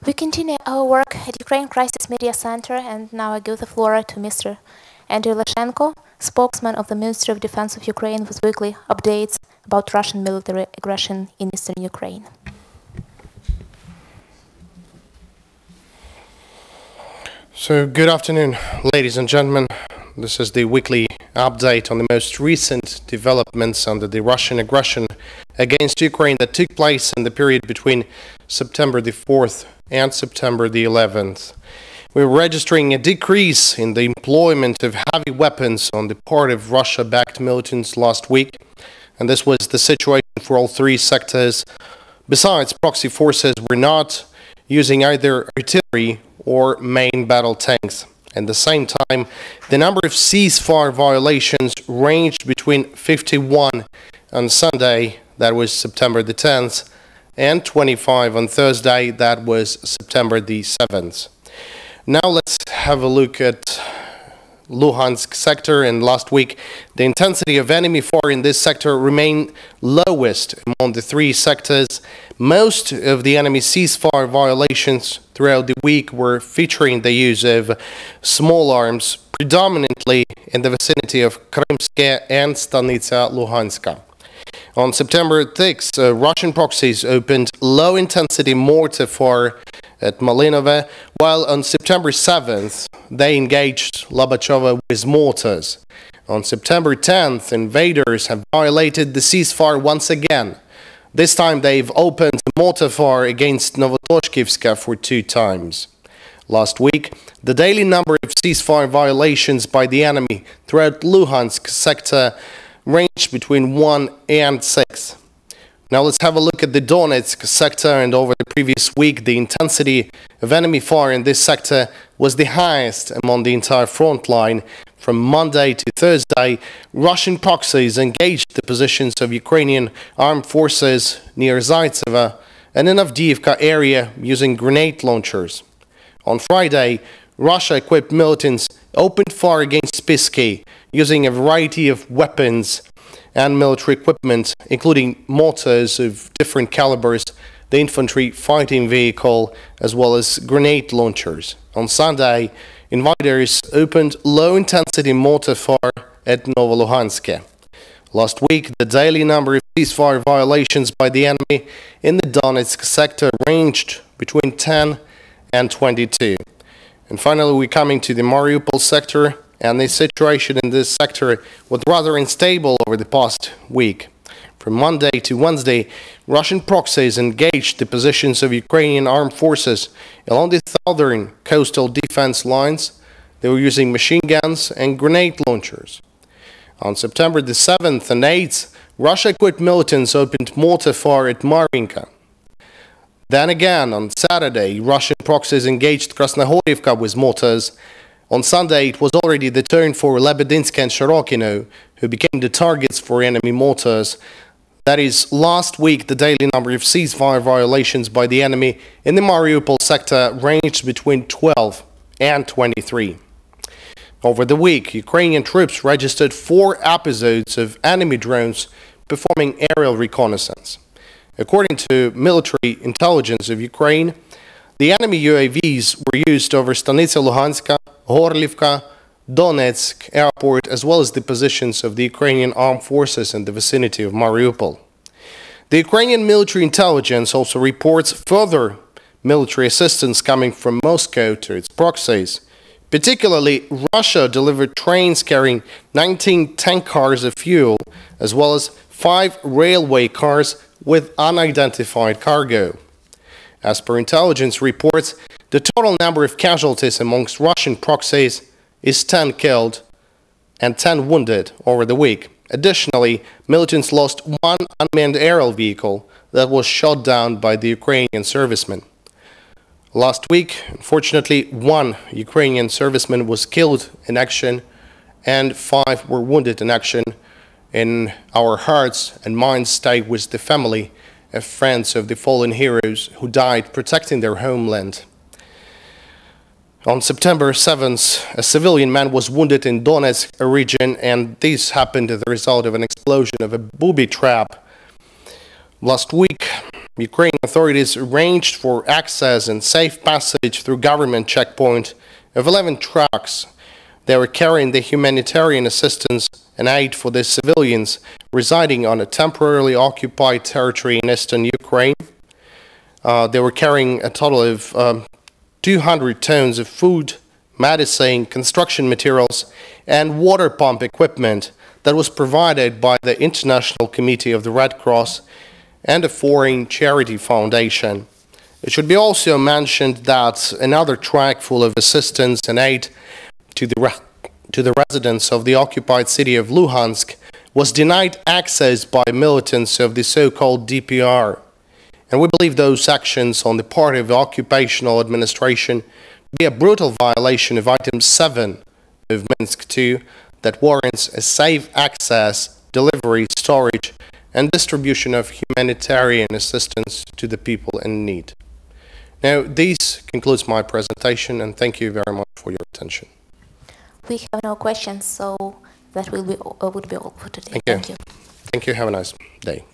We continue our work at Ukraine Crisis Media Center, and now I give the floor to Mr. Andrew Liashenko, spokesman of the Ministry of Defense of Ukraine, with weekly updates about Russian military aggression in eastern Ukraine. So, good afternoon, ladies and gentlemen. This is the weekly update on the most recent developments under the Russian aggression against Ukraine that took place in the period between September the 4th and September the 11th. We're registering a decrease in the employment of heavy weapons on the part of Russia-backed militants last week, and this was the situation for all three sectors. Besides, proxy forces were not using either artillery or main battle tanks. At the same time, the number of ceasefire violations ranged between 51 on Sunday, that was September the 10th, and 25 on Thursday, that was September the 7th. Now let's have a look at Luhansk sector. And last week, the intensity of enemy fire in this sector remained lowest among the three sectors. Most of the enemy ceasefire violations throughout the week were featuring the use of small arms, predominantly in the vicinity of Krymske and Stanitsa Luhanska. On September 6th, Russian proxies opened low-intensity mortar fire at Malinove, while on September 7th, they engaged Lobachova with mortars. On September 10th, invaders have violated the ceasefire once again. This time they've opened mortar fire against Novotoshkivska for 2 times. Last week, the daily number of ceasefire violations by the enemy throughout Luhansk sector ranged between 1 and 6. Now let's have a look at the Donetsk sector, and over the previous week the intensity of enemy fire in this sector was the highest among the entire front line. From Monday to Thursday, Russian proxies engaged the positions of Ukrainian armed forces near Zaitseva and in Avdiivka area using grenade launchers. On Friday, Russia-equipped militants opened fire against Spissky using a variety of weapons and military equipment, including mortars of different calibers, the infantry fighting vehicle, as well as grenade launchers. On Sunday, invaders opened low-intensity mortar fire at Novoluhanske. Last week, the daily number of ceasefire violations by the enemy in the Donetsk sector ranged between 10 and 22. And finally, we're coming to the Mariupol sector, and the situation in this sector was rather unstable over the past week. From Monday to Wednesday, Russian proxies engaged the positions of Ukrainian armed forces along the southern coastal defense lines. They were using machine guns and grenade launchers. On September the 7th and 8th, Russia-equipped militants opened mortar fire at Marinka. Then again, on Saturday, Russian proxies engaged Krasnohorivka with mortars. On Sunday, it was already the turn for Lebedinsk and Shirokino, who became the targets for enemy mortars. That is, last week, the daily number of ceasefire violations by the enemy in the Mariupol sector ranged between 12 and 23. Over the week, Ukrainian troops registered 4 episodes of enemy drones performing aerial reconnaissance. According to military intelligence of Ukraine, the enemy UAVs were used over Stanitsa Luhanska, Horlivka, Donetsk airport, as well as the positions of the Ukrainian armed forces in the vicinity of Mariupol. The Ukrainian military intelligence also reports further military assistance coming from Moscow to its proxies. Particularly, Russia delivered trains carrying 19 tank cars of fuel, as well as 5 railway cars with unidentified cargo. As per intelligence reports, the total number of casualties amongst Russian proxies is 10 killed and 10 wounded over the week. Additionally, militants lost 1 unmanned aerial vehicle that was shot down by the Ukrainian servicemen. Last week, unfortunately, 1 Ukrainian serviceman was killed in action and 5 were wounded in action. In our hearts and minds stay with the family and friends of the fallen heroes who died protecting their homeland. On September 7th, a civilian man was wounded in Donetsk region, and this happened as a result of an explosion of a booby trap. Last week, Ukrainian authorities arranged for access and safe passage through government checkpoint of 11 trucks. They were carrying the humanitarian assistance and aid for the civilians residing on a temporarily occupied territory in eastern Ukraine. They were carrying a total of 200 tons of food, medicine, construction materials, and water pump equipment that was provided by the International Committee of the Red Cross and a foreign charity foundation. It should be also mentioned that another truck full of assistance and aid to the residents of the occupied city of Luhansk was denied access by militants of the so-called DPR. And we believe those actions on the part of the occupational administration to be a brutal violation of Item 7 of Minsk II that warrants a safe access, delivery, storage, and distribution of humanitarian assistance to the people in need. Now, this concludes my presentation, and thank you very much for your attention. We have no questions, so that would be all for today. Thank you. Thank you. Have a nice day.